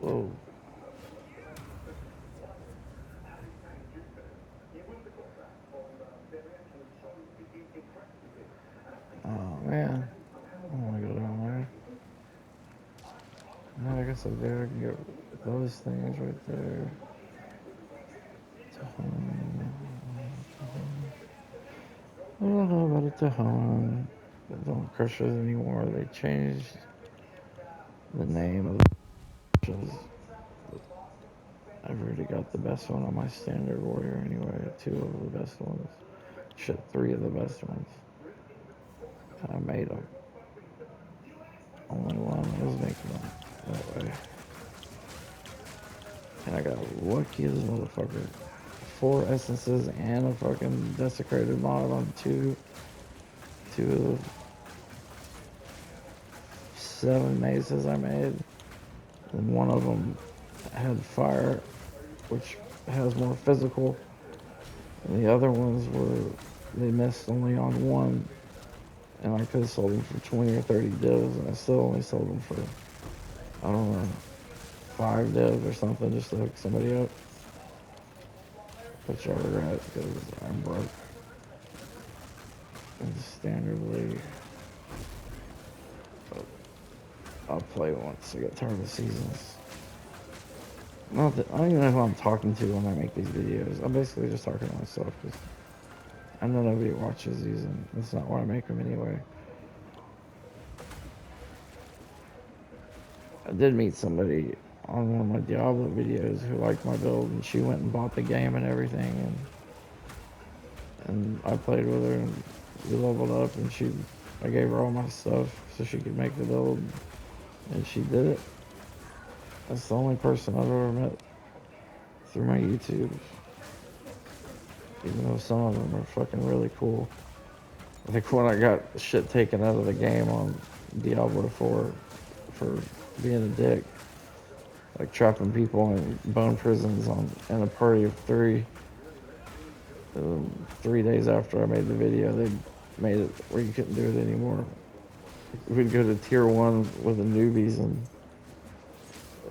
Whoa. Oh man, I don't want to go down there. No, I guess up there I can get those things right there. I don't know about it to home. They don't crush it anymore. They changed the name of the crushes. I've already got the best one on my standard warrior anyway. 2 of the best ones. Shit, 3 of the best ones. I made them. Only one was making them that way. And I got lucky as a motherfucker. 4 essences and a fucking desecrated mod on two of the 7 mazes I made. And one of them had fire, which has more physical. And the other ones were, they missed only on one. And I could have sold them for 20 or 30 divs, and I still only sold them for, I don't know, 5 divs or something, just to hook somebody up. Which I regret, because I'm broke. And standard league. But I'll play once I get tired of seasons. Not that, I don't even know who I'm talking to when I make these videos. I'm basically just talking to myself, because I know nobody watches these, and that's not why I make them anyway. I did meet somebody on one of my Diablo videos who liked my build, and she went and bought the game and everything, and I played with her, and we leveled up, and I gave her all my stuff so she could make the build, and she did it. That's the only person I've ever met through my YouTube, even though some of them are fucking really cool. Like when I got shit taken out of the game on Diablo 4 for being a dick, like trapping people in bone prisons in a party of 3. 3 days after I made the video, they made it where you couldn't do it anymore. We'd go to tier 1 with the newbies, and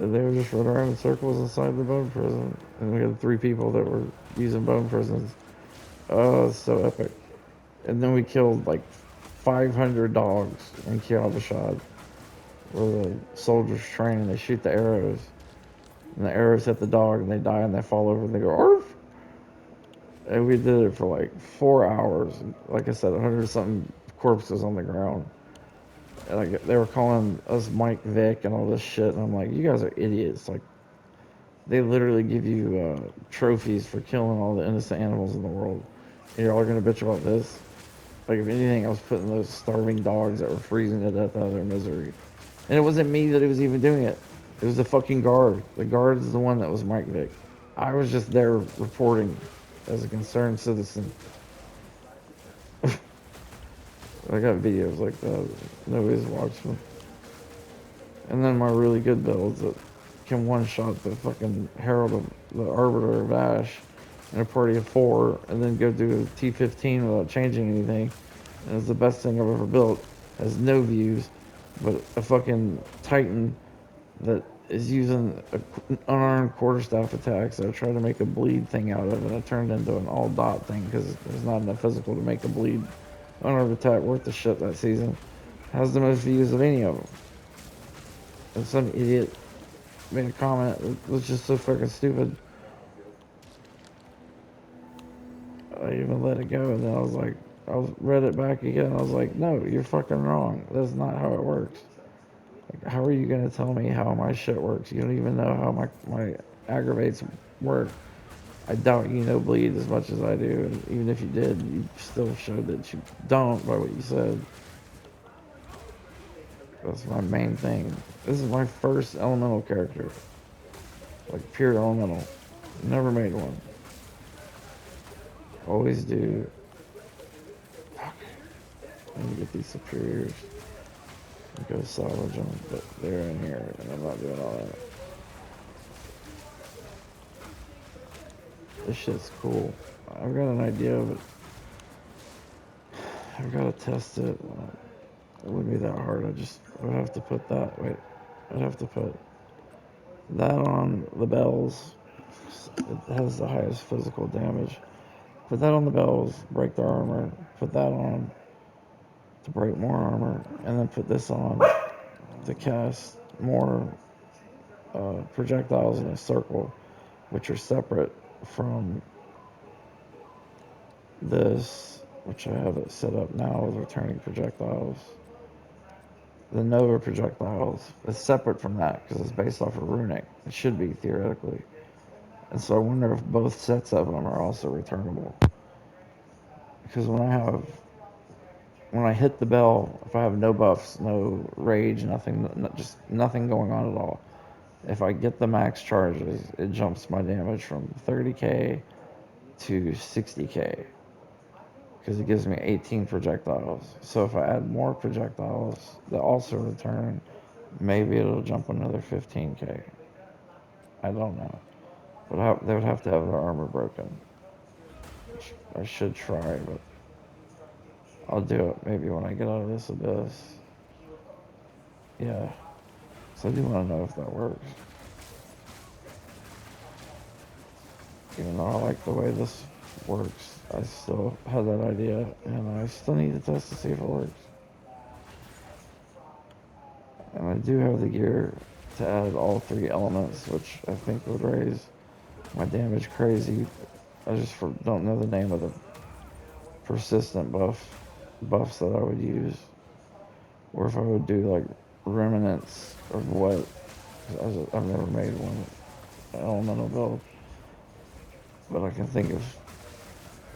they would just run around in circles inside the bone prison. And we had 3 people that were using bone prisons. Oh, it's so epic. And then we killed like 500 dogs in Kiabashad, where the soldiers train and they shoot the arrows. And the arrows hit the dog and they die and they fall over and they go, arf! And we did it for like 4 hours. Like I said, 100 something corpses on the ground. And they were calling us Mike Vick and all this shit. And I'm like, you guys are idiots. Like, they literally give you trophies for killing all the innocent animals in the world. And you're all gonna bitch about this? Like, if anything, I was putting those starving dogs that were freezing to death out of their misery. And it wasn't me that was even doing it. It was the fucking guard. The guard is the one that was Mike Vick. I was just there reporting as a concerned citizen. I got videos like that. Nobody's watched them. And then my really good builds that can one-shot the fucking Herald of the Arbiter of Ash in a party of 4, and then go do a T15 without changing anything. And it's the best thing I've ever built. Has no views, but a fucking Titan that is using unarmed quarterstaff attacks that I tried to make a bleed thing out of, and it turned into an all dot thing because there's not enough physical to make a bleed unarmed attack worth the shit that season. Has the most views of any of them. And some idiot made a comment that was just so fucking stupid. I even let it go, and then I read it back again. I was like, no, you're fucking wrong. That's not how it works. Like, how are you gonna tell me how my shit works? You don't even know how my aggravates work. I doubt you know bleed as much as I do, and even if you did, you still showed that you don't by what you said. That's my main thing. This is my first elemental character. Like, pure elemental. Never made one. Always do. Fuck. I need to get these superiors. And go salvage them, but they're in here, and I'm not doing all that. This shit's cool. I've got an idea of it. I've got to test it. It wouldn't be that hard. I would have to put that. Wait. I'd have to put That on the bells, it has the highest physical damage. Put that on the bells, break their armor. Put that on to break more armor, and then put this on to cast more projectiles in a circle, which are separate from this, which I have it set up now as returning projectiles. The Nova projectiles is separate from that because it's based off of runic. It should be theoretically. And so I wonder if both sets of them are also returnable. Because when I hit the bell, if I have no buffs, no rage, nothing, just nothing going on at all, if I get the max charges, it jumps my damage from 30k to 60k because it gives me 18 projectiles. So if I add more projectiles that also return, maybe it'll jump another 15k. I don't know. But they would have to have their armor broken. Which I should try, but I'll do it maybe when I get out of this abyss. Yeah. So I do want to know if that works. Even though I like the way this works, I still have that idea, and I still need to test to see if it works. And I do have the gear to add all 3 elements, which I think would raise my damage crazy. I just don't know the name of the persistent buffs that I would use, or if I would do like remnants of what. I've never made one elemental build, but I can think of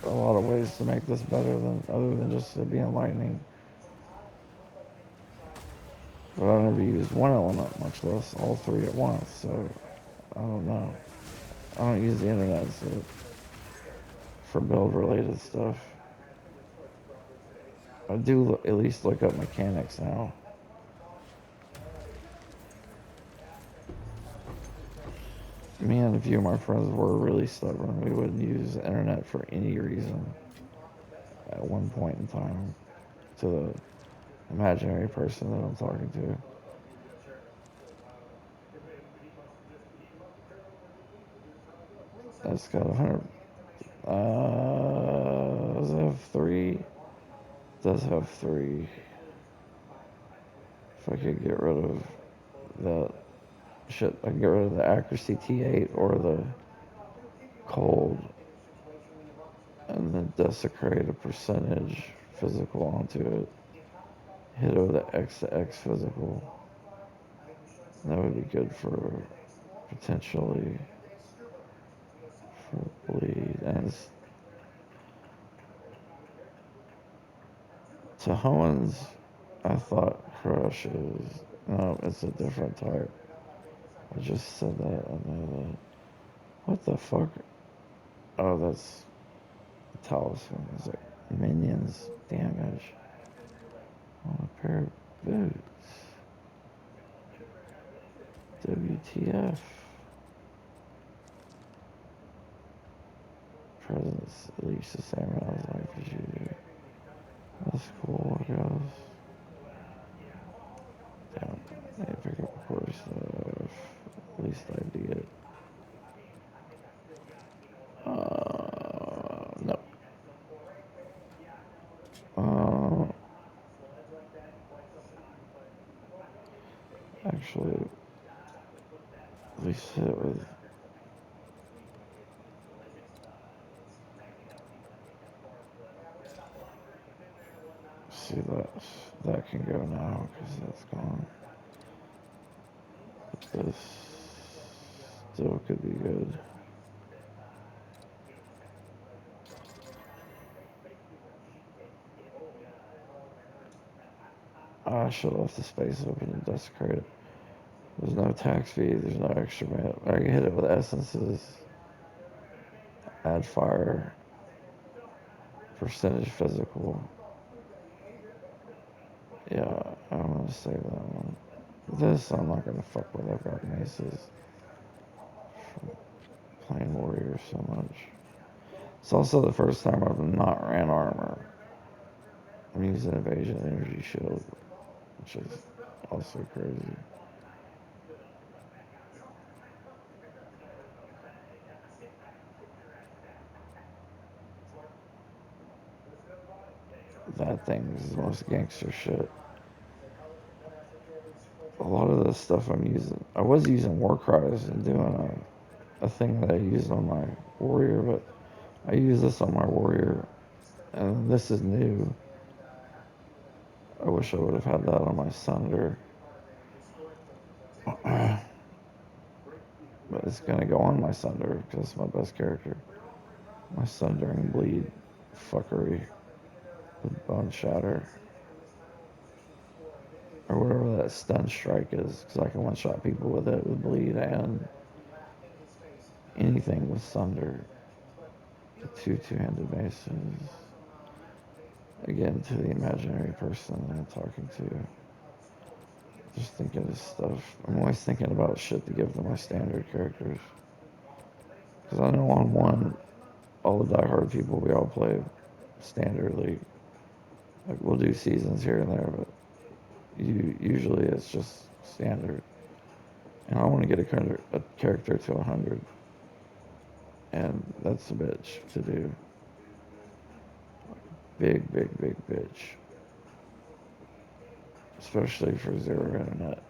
a lot of ways to make this better other than just it being lightning. But I've never used one element, much less all 3 at once, so I don't know. I don't use the internet for build related stuff. I do at least look up mechanics now. Me and a few of my friends were really stubborn. We wouldn't use the internet for any reason at one point in time to the imaginary person that I'm talking to. That's got 100. Does it have 3? Does have 3. If I could get rid of that shit, I can get rid of the accuracy T8 or the cold, and then desecrate a percentage physical onto it. Hit over the X to X physical. That would be good for potentially for bleed. And Tahoan's, I thought Crush is. No, it's a different type. I just said that. I know that. What the fuck? Oh, that's Talisman. Is it minions damage on a pair of boots? WTF? Presence at least the same amount of life as you do. That's cool, I guess. Damn, I need to pick up core stuff. At least I did. No. Actually, at least hit with. See that can go now because that's gone. But this still could be good. I should have left the space open and desecrate it. There's no tax fee, there's no extra man. I can hit it with essences, add fire, percentage physical. Yeah, I'm gonna save that one. This I'm not gonna fuck with. I've got maces from playing warrior so much. It's also the first time I've not ran armor. I'm using evasion energy shield, which is also crazy. that thing is the most gangster shit. A lot of the stuff I'm using, I was using war cries and doing a thing that I used on my warrior, but I use this on my warrior, and this is new. I wish I would have had that on my Sunder. But it's gonna go on my Sunder because it's my best character. My Sundering Bleed fuckery with Bone Shatter. Or whatever that stun strike is, because I can one-shot people with it, with Bleed, and anything with Sunder. The two-handed maces. Again, to the imaginary person I'm talking to. Just thinking of stuff. I'm always thinking about shit to give to my standard characters. Because I know on one, all the diehard people, we all play standard league. Like, we'll do seasons here and there, but usually it's just standard. And I want to get a character to 100. And that's a bitch to do. Big bitch. Especially for zero internet.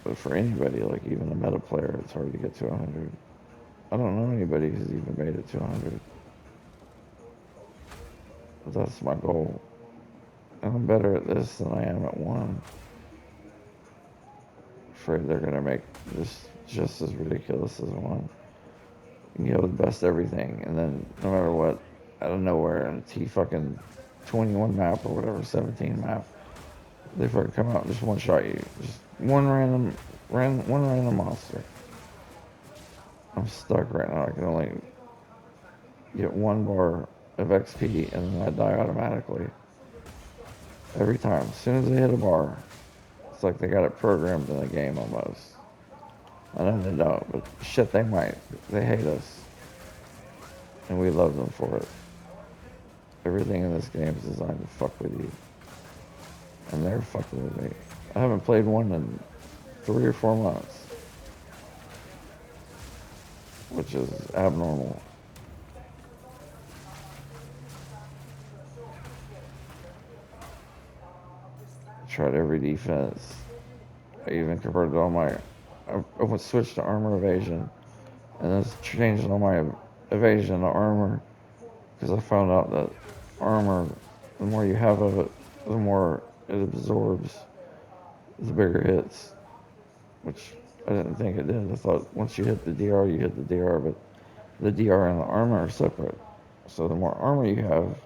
But for anybody, like even a meta player, it's hard to get to 100. I don't know anybody who's even made it to 100. But that's my goal. And I'm better at this than I am at 1. Afraid they're gonna make this just as ridiculous as 1. You can go with best everything, and then no matter what, out of nowhere, in a T fucking 21 map or whatever, 17 map, they fucking come out and just one-shot you. Just one random monster. I'm stuck right now. I can only get 1 bar of XP, and then I die automatically. Every time. As soon as they hit a bar, it's like they got it programmed in the game almost. I know they don't, but shit, they might. They hate us. And we love them for it. Everything in this game is designed to fuck with you. And they're fucking with me. I haven't played one in 3 or 4 months. Which is abnormal. I tried every defense. I even converted all my... I went switched to armor evasion. And then changed all my evasion to armor. Because I found out that armor, the more you have of it, the more it absorbs the bigger hits. Which I didn't think it did. I thought once you hit the DR, you hit the DR, but the DR and the armor are separate. So the more armor you have,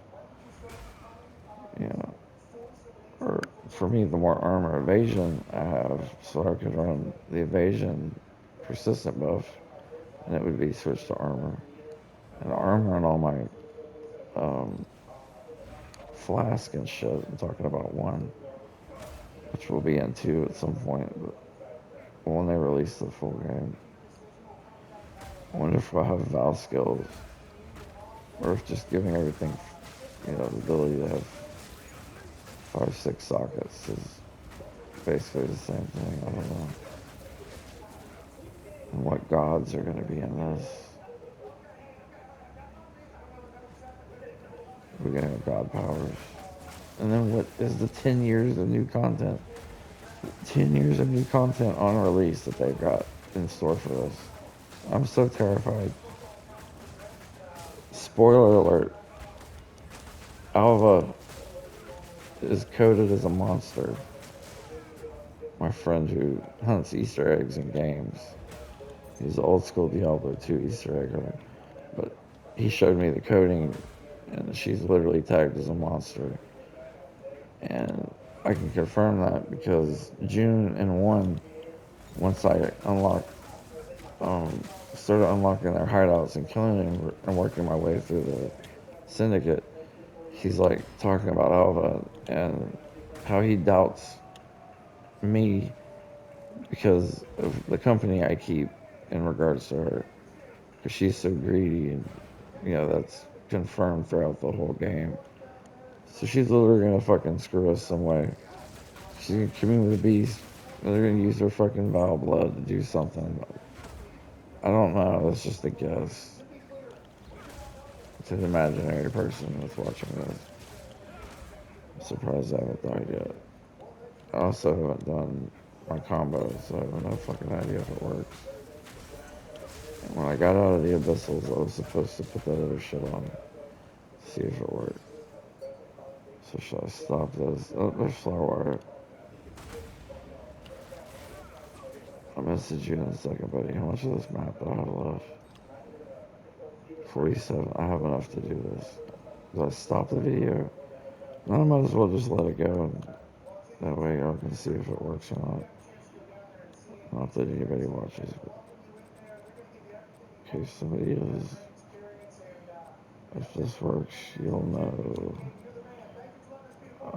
you know, or for me, the more armor evasion I have, so I could run the evasion persistent buff, and it would be switched to armor. And armor and all my flask and shit, I'm talking about 1, which will be in 2 at some point, but when they release the full game. I wonder if I'll have valve skills, or if just giving everything, the ability to have 5-6 sockets is basically the same thing. I don't know. And what gods are going to be in this? We're going to have god powers. And then what is the 10 years of new content? 10 years of new content on release that they've got in store for us. I'm so terrified. Spoiler alert. Alva is coded as a monster. My friend who hunts Easter eggs in games. He's an old school Diablo 2 Easter egger. But he showed me the coding, and she's literally tagged as a monster. And I can confirm that because June and 1, once I started unlocking their hideouts and killing them and working my way through the syndicate, he's like talking about Alva and how he doubts me because of the company I keep in regards to her, because she's so greedy, and that's confirmed throughout the whole game. So she's literally gonna fucking screw us some way. She's gonna commune with the beast. They're gonna use her fucking vile blood to do something. I don't know. That's just a guess. to the imaginary person that's watching this. I'm surprised I haven't died yet. I also haven't done my combo, so I have no fucking idea if it works. And when I got out of the abyssals, I was supposed to put that other shit on to see if it worked. So should I stop this? Oh, there's flower wire. I'll message you in a second, buddy. How much of this map do I have left? 47. I have enough to do this. Do I stop the video? No, I might as well just let it go. And that way y'all can see if it works or not. Not that anybody watches, but in case somebody is. If this works, you'll know. I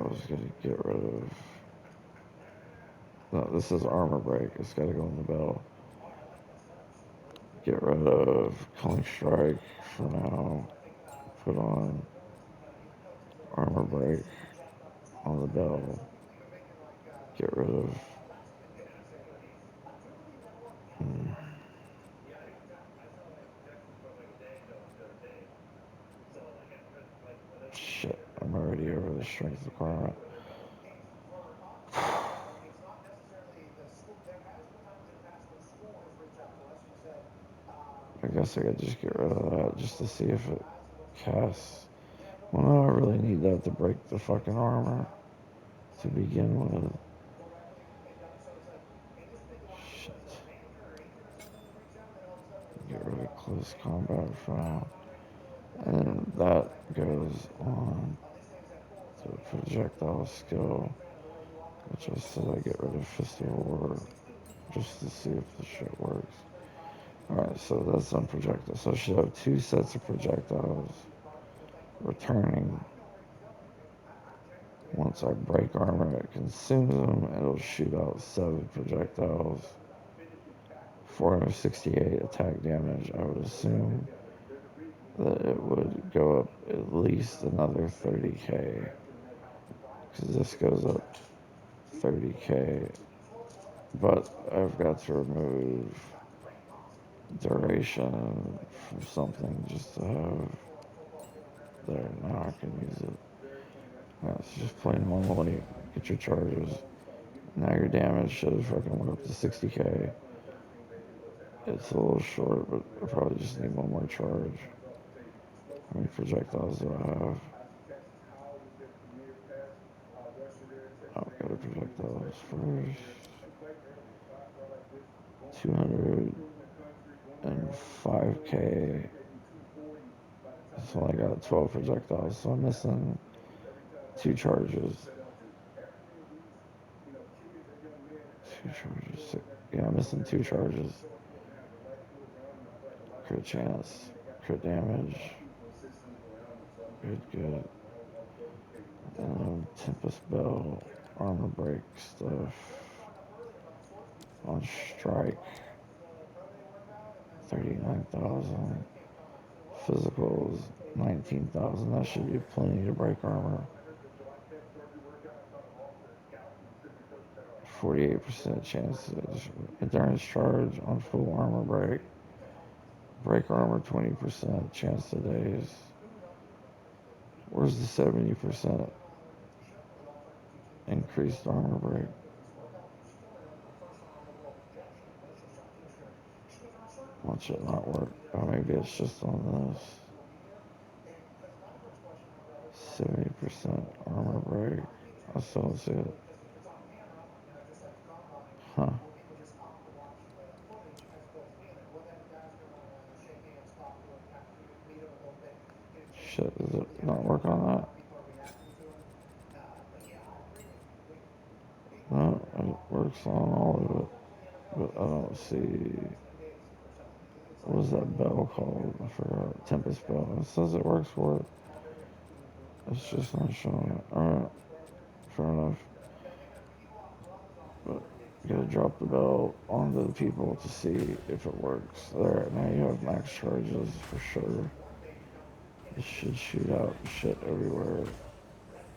was gonna get rid of. No, this is armor break. It's gotta go in the bell. Get rid of Killing Strike for now. Put on armor break on the bell. Get rid of. Shit, I'm already over the strength requirement. I guess I could just get rid of that just to see if it casts. Well, no, I really need that to break the fucking armor to begin with. Shit. Get rid of close combat for now. And that goes on to projectile skill, which I said I get rid of Fist of War just to see if the shit works. Alright, so that's on projectiles. So I should have 2 sets of projectiles returning. Once I break armor, it consumes them. It'll shoot out 7 projectiles. 468 attack damage. I would assume that it would go up at least another 30k. Because this goes up 30k. But I've got to remove duration from something just to have there. Now I can use it. It's just plain normally. Get your charges. Now your damage should have fucking went up to 60k. It's a little short, but I probably just need one more charge. How many projectiles do I have? I've got to projectiles first. 205k. So I got 12 projectiles, so I'm missing 2 charges. 2 charges. Yeah, I'm missing 2 charges. Crit chance. Crit damage. Good. Tempest Bell. Armor break stuff. On strike. 39,000. Physicals. 19,000. That should be plenty to break armor. 48% chance endurance charge on full armor break. Break armor 20% chance to daze. Where's the 70% increased armor break? Watch it not work. Oh, maybe it's just on this. 70% armor break. I still don't see it. Huh. Shit, does it not work on that? No, it works on all of it. But I don't see... What is that bell called? I forgot. Tempest Bell. It says it works for it. It's just not showing it. Alright. Fair enough. But you gotta drop the bell onto the people to see if it works. There, now you have max charges for sure. It should shoot out shit everywhere.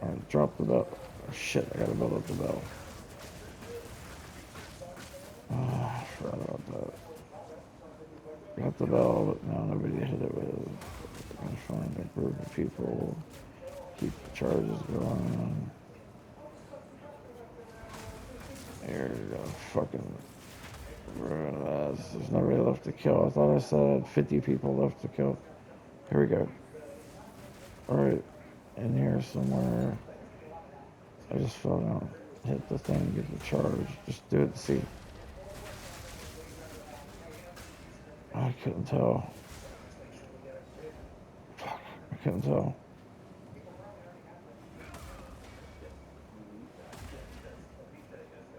Alright, drop the bell. Oh, shit, I gotta build up the bell. I forgot about that. Got the bell, but now nobody to hit it with. I'm gonna find a group of people. Keep the charges going. Here we go. Fucking ruin this. There's nobody left to kill. I thought I said 50 people left to kill. Here we go. Alright. In here somewhere. I just fell down. Hit the thing, get the charge. Just do it to see. I couldn't tell. Fuck. I couldn't tell.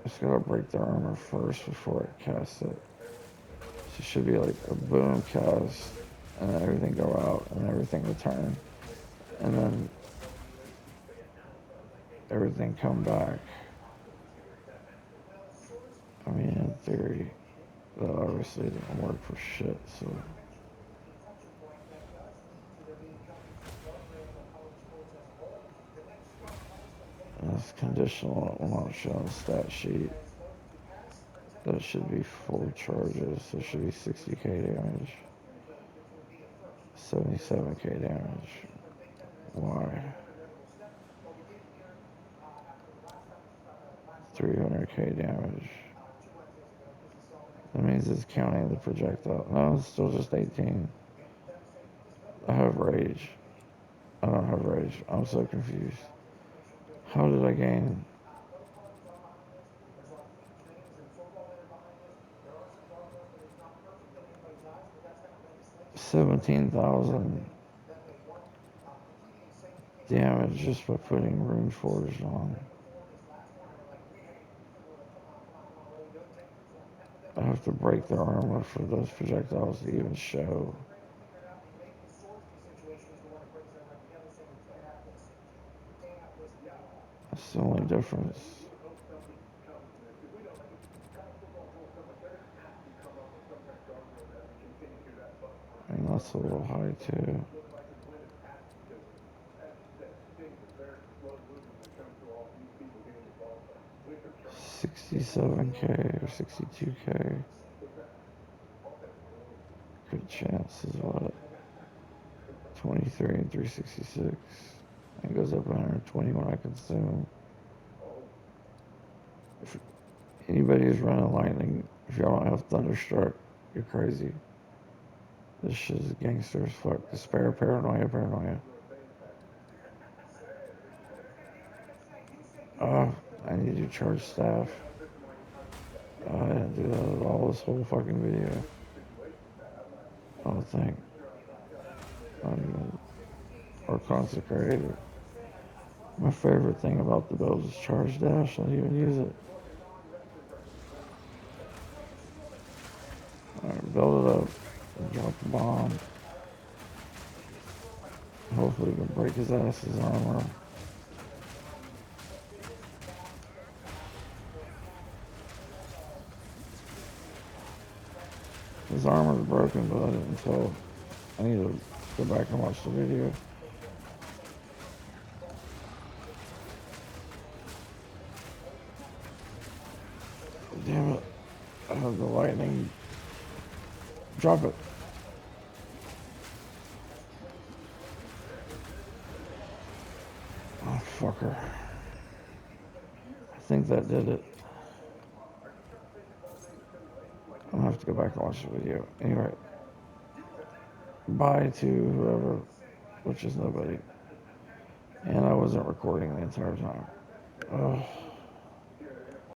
Just gotta break the armor first before it casts it. So it should be like a boom cast, and then everything go out, and everything return. And then everything come back. I mean, in theory, that obviously didn't work for shit, so. And it's conditional, it will not show on the stat sheet. That should be full charges, so it should be 60k damage. 77k damage. Why? 300k damage. That means it's counting the projectile. No, it's still just 18. I have rage. I don't have rage. I'm so confused. How did I gain? $17,000 damage just by putting Rune Forge on. I have to break their armor for those projectiles to even show. That's the only difference. I mean, that's a little high too. $67k or 62k. Good chance is what? 23 and 366. It goes up 120 when I consume. If anybody who's running lightning, if y'all don't have Thunderstruck, you're crazy. This shit is gangster as fuck. Despair, paranoia. Oh, I need to charge staff. I didn't do that at all this whole fucking video. I don't think. Not even. Or consecrated. My favorite thing about the build is charge dash. I don't even use it. Alright, build it up. And drop the bomb. Hopefully we can break his ass's armor. His armor's broken, but I didn't tell. I need to go back and watch the video. Damn it. I have the lightning. Drop it. Oh, fucker. I think that did it. I'm gonna have to go back and watch the video. Anyway. Bye to whoever, which is nobody. And I wasn't recording the entire time. Ugh.